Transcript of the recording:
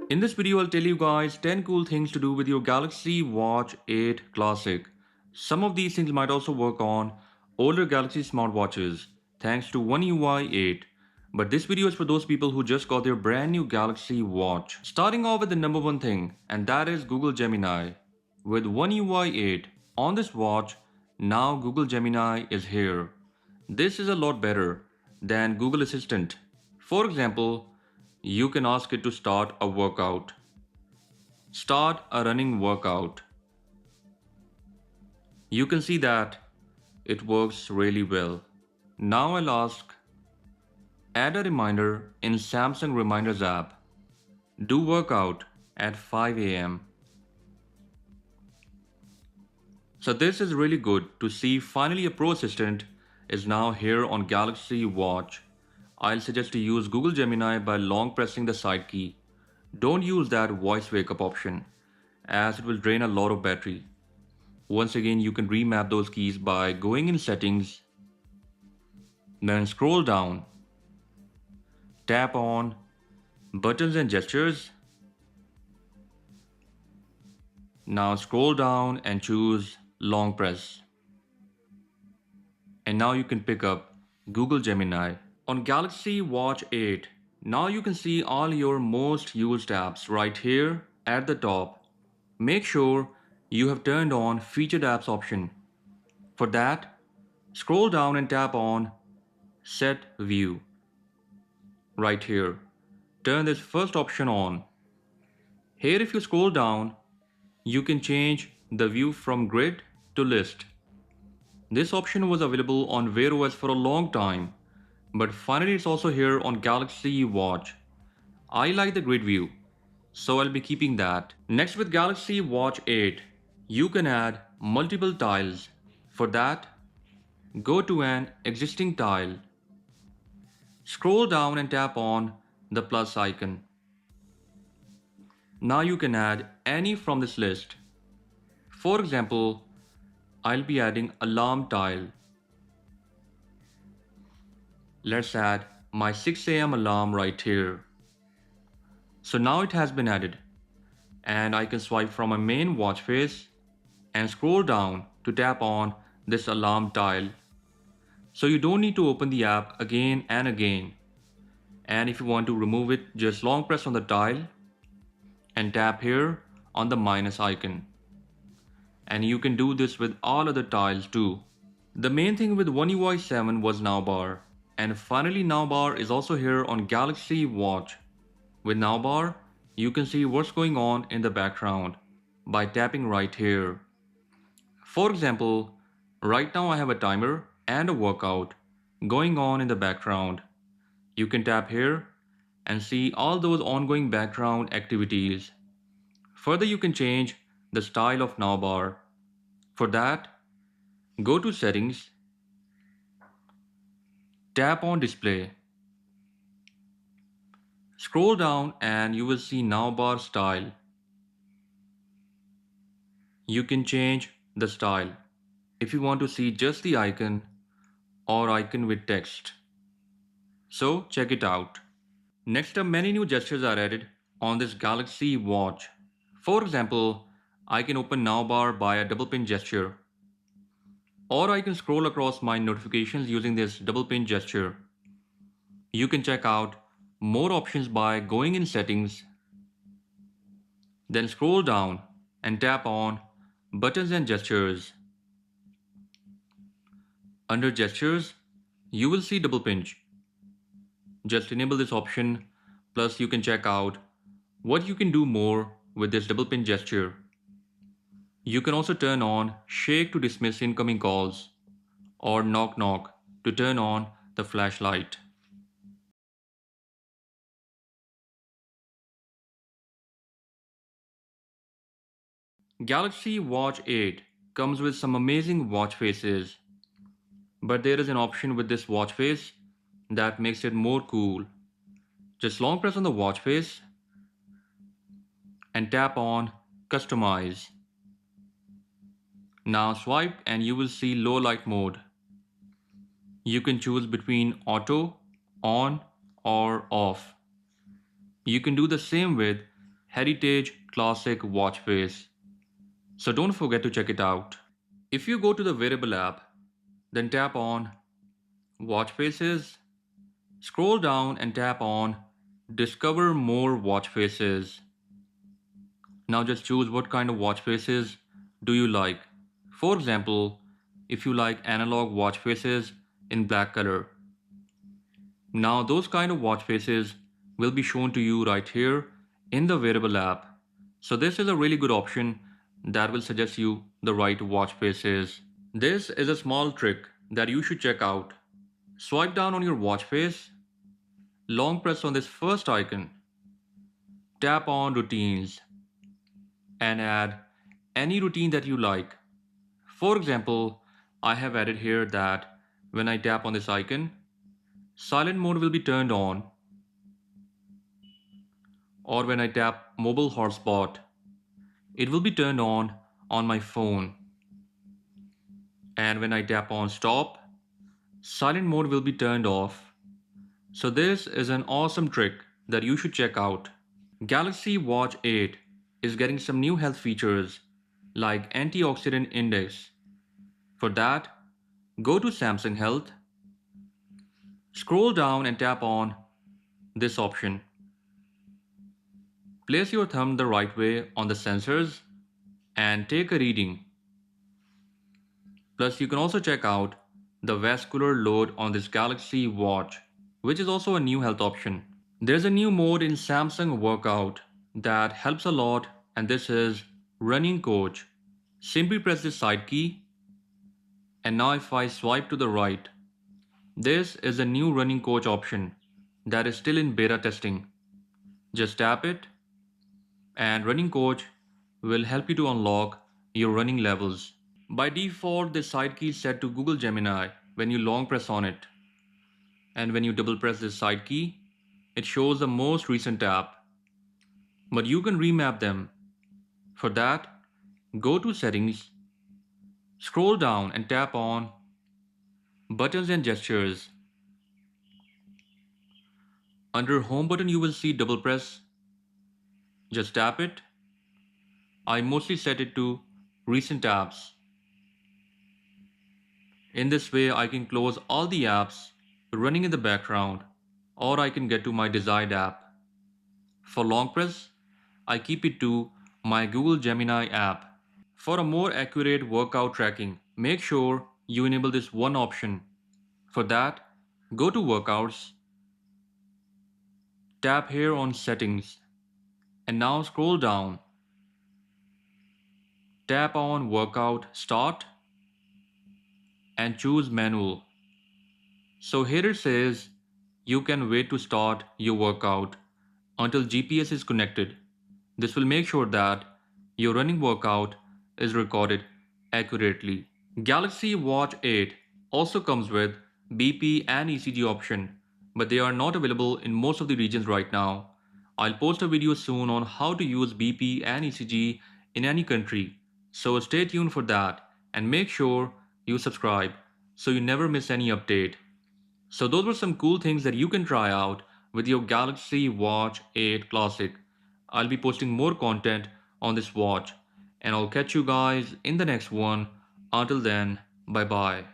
In this video, I'll tell you guys 10 cool things to do with your Galaxy Watch 8 Classic. Some of these things might also work on older Galaxy smartwatches thanks to One UI 8. But this video is for those people who just got their brand new Galaxy Watch. Starting off with the number one thing, and that is Google Gemini. With One UI 8 on this watch, now Google Gemini is here. This is a lot better than Google Assistant. For example, you can ask it to start a workout. Start a running workout. You can see that it works really well. Now I'll ask, add a reminder in Samsung Reminders app. Do workout at 5 a.m. So this is really good to see finally a Pro Assistant is now here on Galaxy Watch. I'll suggest to use Google Gemini by long pressing the side key. Don't use that voice wake up option as it will drain a lot of battery. Once again, you can remap those keys by going in settings, then scroll down, tap on buttons and gestures. Now scroll down and choose long press. And now you can pick up Google Gemini. On Galaxy Watch 8, now you can see all your most used apps right here at the top. Make sure you have turned on Featured Apps option. For that, scroll down and tap on Set View. Right here, turn this first option on. Here if you scroll down, you can change the view from grid to list. This option was available on Wear OS for a long time, but finally it's also here on Galaxy Watch. I like the grid view, so I'll be keeping that. Next, with Galaxy Watch 8, you can add multiple tiles. For that, go to an existing tile. Scroll down and tap on the plus icon. Now you can add any from this list. For example, I'll be adding alarm tile. Let's add my 6 a.m. alarm right here. So now it has been added, and I can swipe from my main watch face and scroll down to tap on this alarm tile. So you don't need to open the app again and again. And if you want to remove it, just long press on the tile and tap here on the minus icon. And you can do this with all other tiles too. The main thing with One UI 7 was Nowbar. And finally, Nowbar is also here on Galaxy Watch. With Nowbar, you can see what's going on in the background by tapping right here. For example, right now I have a timer and a workout going on in the background. You can tap here and see all those ongoing background activities. Further, you can change the style of Nowbar. For that, go to Settings, tap on Display. Scroll down and you will see Nowbar style. You can change the style if you want to see just the icon or icon with text. So check it out. Next up, many new gestures are added on this Galaxy Watch. For example, I can open Nowbar by a double pin gesture, or I can scroll across my notifications using this double pin gesture. You can check out more options by going in settings, then scroll down and tap on buttons and gestures. Under gestures, you will see double pinch. Just enable this option, plus you can check out what you can do more with this double pin gesture. You can also turn on shake to dismiss incoming calls, or knock knock to turn on the flashlight. Galaxy Watch 8 comes with some amazing watch faces, but there is an option with this watch face that makes it more cool. Just long press on the watch face and tap on Customize. Now swipe and you will see low light mode. You can choose between auto, on, or off. You can do the same with Heritage Classic Watch Face. So don't forget to check it out. If you go to the wearable app, then tap on Watch Faces, scroll down and tap on Discover More Watch Faces. Now just choose what kind of watch faces do you like. For example, if you like analog watch faces in black color. Now those kind of watch faces will be shown to you right here in the wearable app. So this is a really good option that will suggest you the right watch faces. This is a small trick that you should check out. Swipe down on your watch face, long press on this first icon, tap on routines and add any routine that you like. For example, I have added here that when I tap on this icon, silent mode will be turned on, or when I tap mobile hotspot, it will be turned on my phone. And when I tap on stop, silent mode will be turned off. So this is an awesome trick that you should check out. Galaxy Watch 8 is getting some new health features like antioxidant index. For that, go to Samsung Health, scroll down and tap on this option. Place your thumb the right way on the sensors and take a reading. Plus, you can also check out the vascular load on this Galaxy Watch, which is also a new health option. There's a new mode in Samsung Workout that helps a lot, and this is Running Coach. Simply press this side key, and now if I swipe to the right, this is a new Running Coach option that is still in beta testing. Just tap it, and Running Coach will help you to unlock your running levels. By default, this side key is set to Google Gemini when you long press on it. And when you double press this side key, it shows the most recent app. But you can remap them. For that, go to Settings, scroll down and tap on Buttons and Gestures. Under Home button, you will see double press. Just tap it. I mostly set it to Recent Apps. In this way, I can close all the apps running in the background, or I can get to my desired app. For long press, I keep it to my Google Gemini app. For a more accurate workout tracking, make sure you enable this one option. For that, go to Workouts, tap here on Settings, and now scroll down. Tap on Workout Start and choose Manual. So here it says you can wait to start your workout until GPS is connected. This will make sure that your running workout is recorded accurately. Galaxy Watch 8 also comes with BP and ECG option, but they are not available in most of the regions right now. I'll post a video soon on how to use BP and ECG in any country, so stay tuned for that and make sure you subscribe so you never miss any update. So those were some cool things that you can try out with your Galaxy Watch 8 Classic. I'll be posting more content on this watch, and I'll catch you guys in the next one. Until then, bye bye.